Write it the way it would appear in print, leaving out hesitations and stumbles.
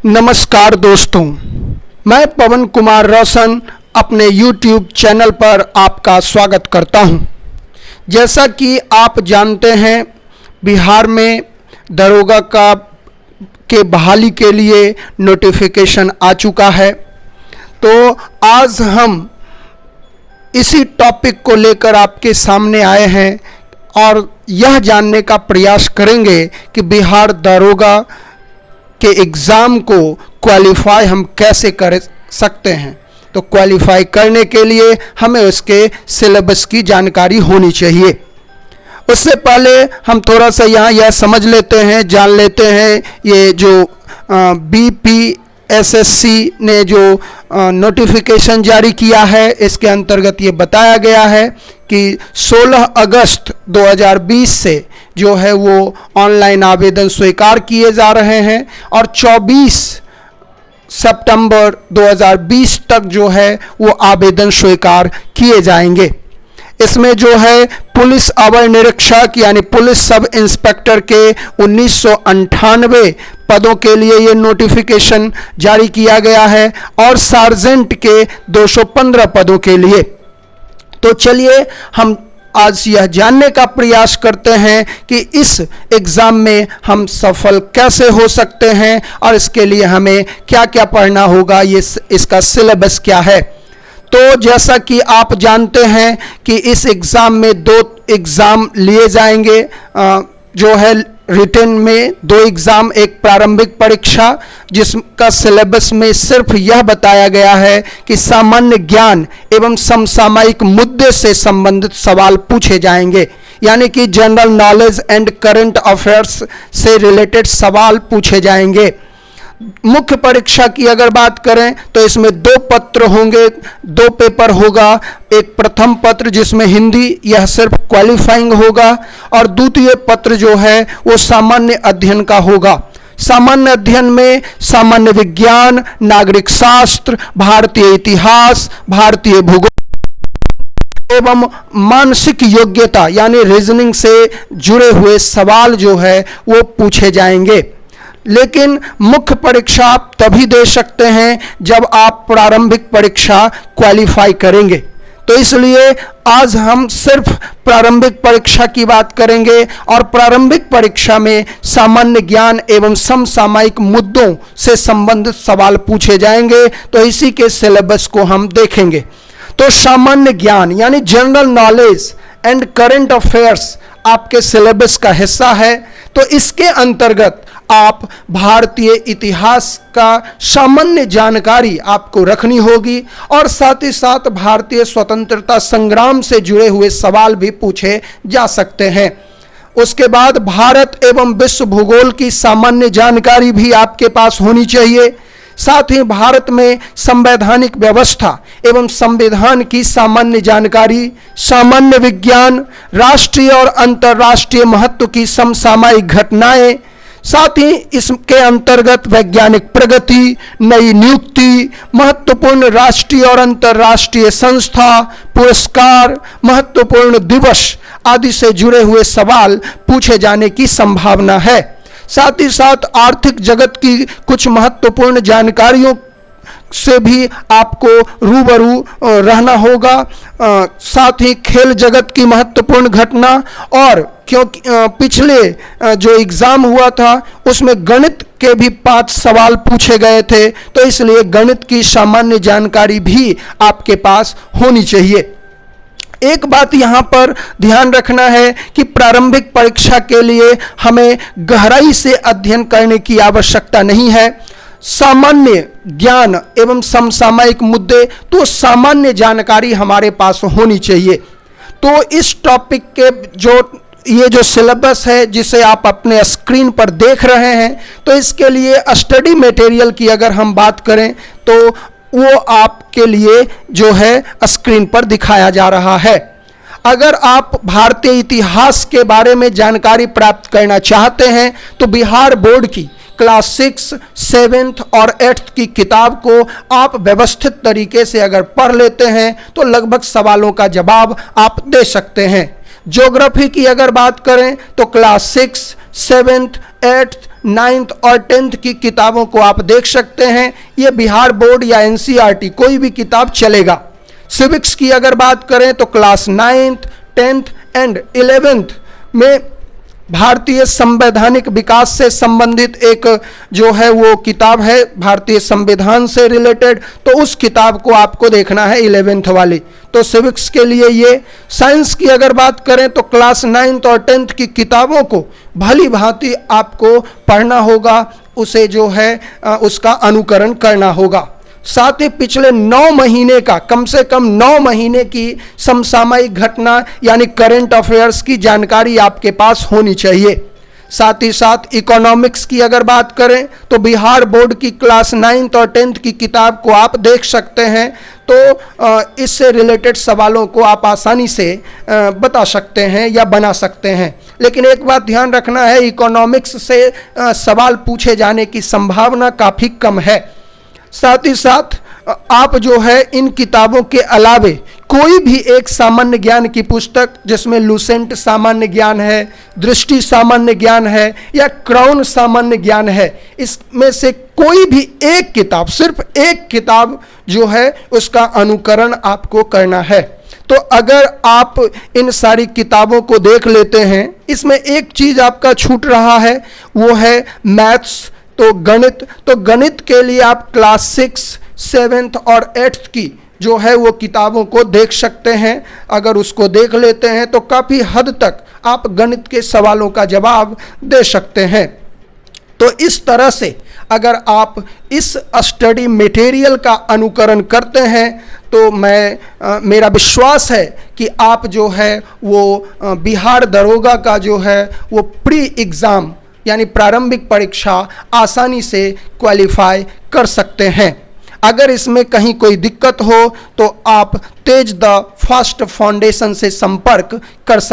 नमस्कार दोस्तों, मैं पवन कुमार रोशन अपने YouTube चैनल पर आपका स्वागत करता हूं। जैसा कि आप जानते हैं, बिहार में दरोगा के बहाली के लिए नोटिफिकेशन आ चुका है। तो आज हम इसी टॉपिक को लेकर आपके सामने आए हैं और यह जानने का प्रयास करेंगे कि बिहार दरोगा के एग्ज़ाम को क्वालिफाई हम कैसे कर सकते हैं। तो क्वालिफाई करने के लिए हमें उसके सिलेबस की जानकारी होनी चाहिए। उससे पहले हम थोड़ा सा यहाँ यह समझ लेते हैं, जान लेते हैं, ये जो BPSSC ने जो नोटिफिकेशन जारी किया है, इसके अंतर्गत ये बताया गया है कि 16 अगस्त 2020 से जो है वो ऑनलाइन आवेदन स्वीकार किए जा रहे हैं और 24 सितंबर 2020 तक जो है वो आवेदन स्वीकार किए जाएंगे। इसमें जो है पुलिस अवर निरीक्षक यानी पुलिस सब इंस्पेक्टर के 1998 पदों के लिए ये नोटिफिकेशन जारी किया गया है और सार्जेंट के 215 पदों के लिए। तो चलिए हम आज यह जानने का प्रयास करते हैं कि इस एग्ज़ाम में हम सफल कैसे हो सकते हैं और इसके लिए हमें क्या क्या पढ़ना होगा, ये इसका सिलेबस क्या है। तो जैसा कि आप जानते हैं कि इस एग्ज़ाम में 2 एग्ज़ाम लिए जाएंगे, जो है रिटन में 2 एग्ज़ाम, एक प्रारंभिक परीक्षा जिसका सिलेबस में सिर्फ यह बताया गया है कि सामान्य ज्ञान एवं समसामयिक मुद्दे से संबंधित सवाल पूछे जाएंगे, यानी कि general knowledge and current affairs से रिलेटेड सवाल पूछे जाएंगे। मुख्य परीक्षा की अगर बात करें तो इसमें 2 पत्र होंगे, 2 पेपर होगा। एक प्रथम पत्र जिसमें हिंदी, यह सिर्फ क्वालिफाइंग होगा, और द्वितीय पत्र जो है वो सामान्य अध्ययन का होगा। सामान्य अध्ययन में सामान्य विज्ञान, नागरिक शास्त्र, भारतीय इतिहास, भारतीय भूगोल एवं मानसिक योग्यता यानी रीजनिंग से जुड़े हुए सवाल जो है वो पूछे जाएंगे। लेकिन मुख्य परीक्षा आप तभी दे सकते हैं जब आप प्रारंभिक परीक्षा क्वालिफाई करेंगे। तो इसलिए आज हम सिर्फ प्रारंभिक परीक्षा की बात करेंगे और प्रारंभिक परीक्षा में सामान्य ज्ञान एवं समसामयिक मुद्दों से संबंधित सवाल पूछे जाएंगे। तो इसी के सिलेबस को हम देखेंगे। तो सामान्य ज्ञान यानी general knowledge and current affairs आपके सिलेबस का हिस्सा है। तो इसके अंतर्गत आप भारतीय इतिहास का सामान्य जानकारी आपको रखनी होगी और साथ ही साथ भारतीय स्वतंत्रता संग्राम से जुड़े हुए सवाल भी पूछे जा सकते हैं। उसके बाद भारत एवं विश्व भूगोल की सामान्य जानकारी भी आपके पास होनी चाहिए। साथ ही भारत में संवैधानिक व्यवस्था एवं संविधान की सामान्य जानकारी, सामान्य विज्ञान, राष्ट्रीय और अंतर्राष्ट्रीय महत्व की समसामयिक घटनाएं, साथ ही इसके अंतर्गत वैज्ञानिक प्रगति, नई नियुक्ति, महत्वपूर्ण राष्ट्रीय और अंतर्राष्ट्रीय संस्था, पुरस्कार, महत्वपूर्ण दिवस आदि से जुड़े हुए सवाल पूछे जाने की संभावना है। साथ ही साथ आर्थिक जगत की कुछ महत्वपूर्ण जानकारियों से भी आपको रूबरू रहना होगा। साथ ही खेल जगत की महत्वपूर्ण घटना, और क्योंकि पिछले जो एग्ज़ाम हुआ था उसमें गणित के भी 5 सवाल पूछे गए थे, तो इसलिए गणित की सामान्य जानकारी भी आपके पास होनी चाहिए। एक बात यहाँ पर ध्यान रखना है कि प्रारंभिक परीक्षा के लिए हमें गहराई से अध्ययन करने की आवश्यकता नहीं है। सामान्य ज्ञान एवं समसामयिक मुद्दे, तो सामान्य जानकारी हमारे पास होनी चाहिए। तो इस टॉपिक के ये जो सिलेबस है जिसे आप अपने स्क्रीन पर देख रहे हैं, तो इसके लिए स्टडी मटेरियल की अगर हम बात करें तो वो आपके लिए जो है स्क्रीन पर दिखाया जा रहा है। अगर आप भारतीय इतिहास के बारे में जानकारी प्राप्त करना चाहते हैं तो बिहार बोर्ड की क्लास 6, 7th और 8th की किताब को आप व्यवस्थित तरीके से अगर पढ़ लेते हैं तो लगभग सवालों का जवाब आप दे सकते हैं। ज्योग्राफी की अगर बात करें तो क्लास 6, 7th, 8th, 9th और 10th की किताबों को आप देख सकते हैं। ये बिहार बोर्ड या एनसीईआरटी कोई भी किताब चलेगा। सिविक्स की अगर बात करें तो class 9th, 10th and 11th में भारतीय संवैधानिक विकास से संबंधित एक जो है वो किताब है, भारतीय संविधान से रिलेटेड, तो उस किताब को आपको देखना है 11th वाली। तो सिविक्स के लिए ये। साइंस की अगर बात करें तो क्लास 9th और 10th की किताबों को भली भांति आपको पढ़ना होगा, उसे जो है उसका अनुकरण करना होगा। साथ ही पिछले 9 महीने का, कम से कम 9 महीने की समसामयिक घटना यानी करंट अफेयर्स की जानकारी आपके पास होनी चाहिए। साथ ही साथ इकोनॉमिक्स की अगर बात करें तो बिहार बोर्ड की क्लास 9th और 10th की किताब को आप देख सकते हैं। तो इससे रिलेटेड सवालों को आप आसानी से बता सकते हैं या बना सकते हैं। लेकिन एक बात ध्यान रखना है, इकोनॉमिक्स से सवाल पूछे जाने की संभावना काफ़ी कम है। साथ ही साथ आप जो है इन किताबों के अलावे कोई भी एक सामान्य ज्ञान की पुस्तक, जिसमें लूसेंट सामान्य ज्ञान है, दृष्टि सामान्य ज्ञान है या क्राउन सामान्य ज्ञान है, इसमें से कोई भी एक किताब, सिर्फ एक किताब जो है उसका अनुकरण आपको करना है। तो अगर आप इन सारी किताबों को देख लेते हैं, इसमें एक चीज आपका छूट रहा है, वो है मैथ्स, तो गणित के लिए आप क्लास 6, 7th और 8th की जो है वो किताबों को देख सकते हैं। अगर उसको देख लेते हैं तो काफ़ी हद तक आप गणित के सवालों का जवाब दे सकते हैं। तो इस तरह से अगर आप इस स्टडी मटेरियल का अनुकरण करते हैं तो मेरा विश्वास है कि आप जो है वो बिहार दरोगा का जो है वो प्री एग्ज़ाम यानी प्रारंभिक परीक्षा आसानी से क्वालिफाई कर सकते हैं। अगर इसमें कहीं कोई दिक्कत हो तो आप तेज द फास्ट फाउंडेशन से संपर्क कर सकते हैं।